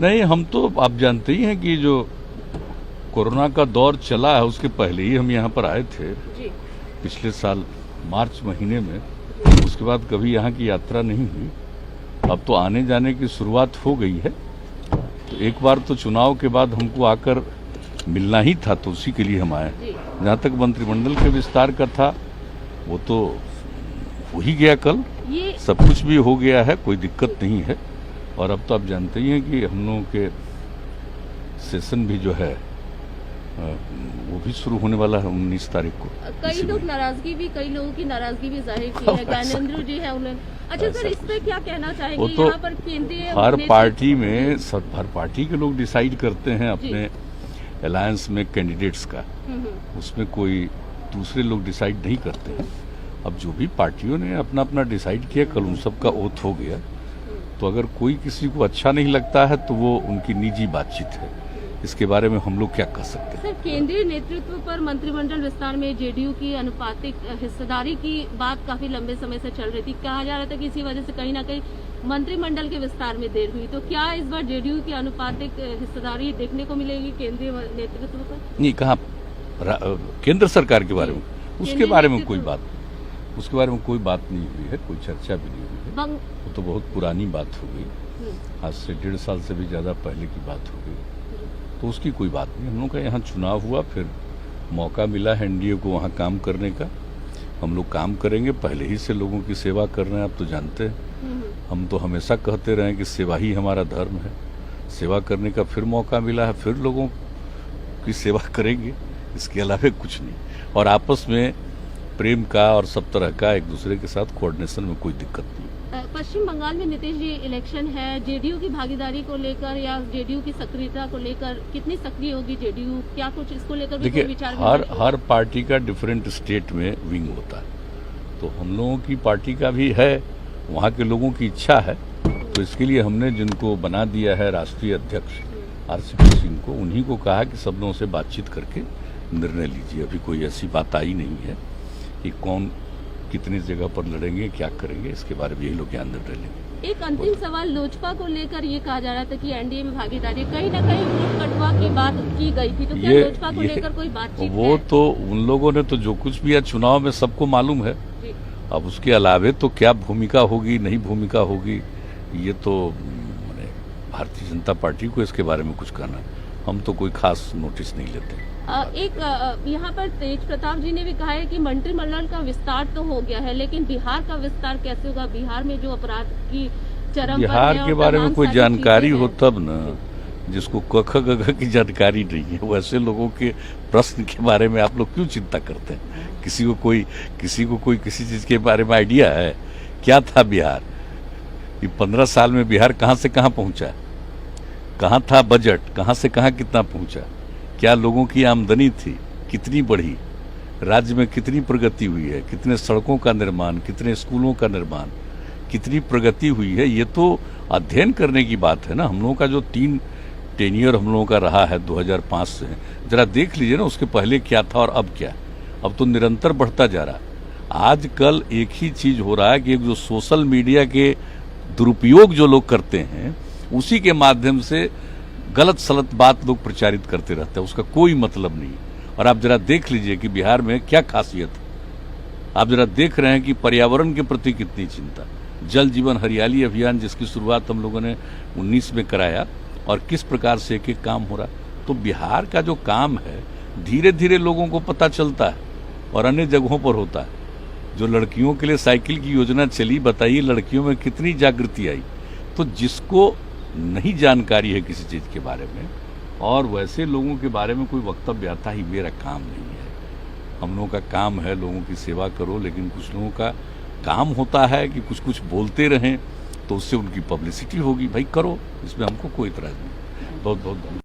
नहीं, हम तो आप जानते ही हैं कि जो कोरोना का दौर चला है उसके पहले ही हम यहाँ पर आए थे जी। पिछले साल मार्च महीने में। उसके बाद कभी यहाँ की यात्रा नहीं हुई। अब तो आने जाने की शुरुआत हो गई है। तो एक बार तो चुनाव के बाद हमको आकर मिलना ही था, तो उसी के लिए हम आए। जहाँ तक मंत्रिमंडल के विस्तार का था वो तो हो ही गया कल, सब कुछ भी हो गया है, कोई दिक्कत नहीं है। और अब तो आप जानते ही हैं कि हम लोगों के सेशन भी जो है वो भी शुरू होने वाला है 19 तारीख को। कई लोग कई लोगों की नाराजगी भी जाहिर की है। ज्ञानेंद्र जी है उन्होंने। अच्छा सर, इस पे क्या कहना चाहेंगे? तो यहाँ पर केंद्रीय हर पार्टी में हर पार्टी के लोग डिसाइड करते हैं अपने अलायंस में कैंडिडेट्स का, उसमें कोई दूसरे लोग डिसाइड नहीं करते हैं। अब जो भी पार्टियों ने अपना अपना डिसाइड किया, कल उन सब का ओथ हो गया। तो अगर कोई किसी को अच्छा नहीं लगता है तो वो उनकी निजी बातचीत है, इसके बारे में हम लोग क्या कह सकते हैं। सर, केंद्रीय नेतृत्व पर मंत्रिमंडल विस्तार में जेडीयू की अनुपातिक हिस्सेदारी की बात काफी लंबे समय से चल रही थी। कहा जा रहा था कि इसी वजह से कहीं ना कहीं मंत्रिमंडल के विस्तार में देर हुई। तो क्या इस बार जेडीयू की अनुपातिक हिस्सेदारी देखने को मिलेगी केंद्रीय नेतृत्व पर? नहीं, कहा केंद्र सरकार के बारे में, उसके बारे में कोई बात नहीं हुई है, कोई चर्चा भी नहीं हुई है। वो तो बहुत पुरानी बात हो गई, आज से 1.5 साल से भी ज्यादा पहले की बात हो गई। तो उसकी कोई बात नहीं। हम लोग का यहाँ चुनाव हुआ, फिर मौका मिला है एनडीए को वहाँ काम करने का। हम लोग काम करेंगे, पहले ही से लोगों की सेवा कर रहे हैं, आप तो जानते हैं। हम तो हमेशा कहते रहे कि सेवा ही हमारा धर्म है। सेवा करने का फिर मौका मिला है, फिर लोगों की सेवा करेंगे, इसके अलावा कुछ नहीं। और आपस में प्रेम का और सब तरह का एक दूसरे के साथ कोऑर्डिनेशन में कोई दिक्कत नहीं। पश्चिम बंगाल में नीतीश जी इलेक्शन है, जेडीयू की भागीदारी को लेकर या जेडीयू की सक्रियता को लेकर कितनी सक्रिय होगी जेडीयू? क्या कुछ इसको लेकर भी कोई विचार? हर पार्टी का डिफरेंट स्टेट में विंग होता है, तो हम लोगों की पार्टी का भी है, वहाँ के लोगों की इच्छा है। तो इसके लिए हमने जिनको बना दिया है राष्ट्रीय अध्यक्ष आरसीपी सिंह को, उन्हीं को कहा कि सब लोगों से बातचीत करके निर्णय लीजिए। अभी कोई ऐसी बात आई नहीं है कि कौन कितनी जगह पर लड़ेंगे, क्या करेंगे, इसके बारे में यही लोग यहाँ निर्णय लेंगे। एक अंतिम सवाल, लोजपा को लेकर ये कहा जा रहा था कि एनडीए में भागीदारी, कहीं ना कहीं वोट कटवा की बात की गई थी। तो क्या लोजपा को लेकर कोई बातचीत वो है? तो उन लोगों ने तो जो कुछ भी है चुनाव में सबको मालूम है। अब उसके अलावे तो क्या भूमिका होगी, नहीं भूमिका होगी, ये तो भारतीय जनता पार्टी को इसके बारे में कुछ कहना है। हम तो कोई खास नोटिस नहीं लेते। यहाँ पर तेज प्रताप जी ने भी कहा है कि मंत्रिमंडल का विस्तार तो हो गया है, लेकिन बिहार का विस्तार कैसे होगा? बिहार में जो अपराध की चरम बिहार के बारे में कोई जानकारी हो तब न, जिसको कख गघ की जानकारी नहीं है, वैसे लोगों के प्रश्न के बारे में आप लोग क्यों चिंता करते हैं? किसी को कोई किसी चीज के बारे में आइडिया है? क्या था बिहार? ये 15 साल में बिहार कहाँ से कहाँ पहुंचा? कहाँ था बजट? कहाँ से कहाँ कितना पहुंचा? क्या लोगों की आमदनी थी? कितनी बढ़ी? राज्य में कितनी प्रगति हुई है? कितने सड़कों का निर्माण, कितने स्कूलों का निर्माण, कितनी प्रगति हुई है? ये तो अध्ययन करने की बात है ना। हम लोगों का जो 3 टेन्योर हम लोगों का रहा है 2005 से, जरा देख लीजिए ना, उसके पहले क्या था और अब क्या। अब तो निरंतर बढ़ता जा रहा है। आजकल एक ही चीज हो रहा है कि जो सोशल मीडिया के दुरुपयोग जो लोग करते हैं, उसी के माध्यम से गलत सलत बात लोग प्रचारित करते रहते हैं, उसका कोई मतलब नहीं। और आप जरा देख लीजिए कि बिहार में क्या खासियत है। आप जरा देख रहे हैं कि पर्यावरण के प्रति कितनी चिंता, जल जीवन हरियाली अभियान जिसकी शुरुआत हम लोगों ने 19 में कराया, और किस प्रकार से एक काम हो रहा। तो बिहार का जो काम है धीरे धीरे लोगों को पता चलता है और अन्य जगहों पर होता है। जो लड़कियों के लिए साइकिल की योजना चली, बताइए लड़कियों में कितनी जागृति आई। तो जिसको नहीं जानकारी है किसी चीज के बारे में, और वैसे लोगों के बारे में कोई वक्तव्य आता ही मेरा काम नहीं है। हम लोगों का काम है लोगों की सेवा करो, लेकिन कुछ लोगों का काम होता है कि कुछ बोलते रहें तो उससे उनकी पब्लिसिटी होगी। भाई करो, इसमें हमको कोई इतराज नहीं। बहुत बहुत धन्यवाद।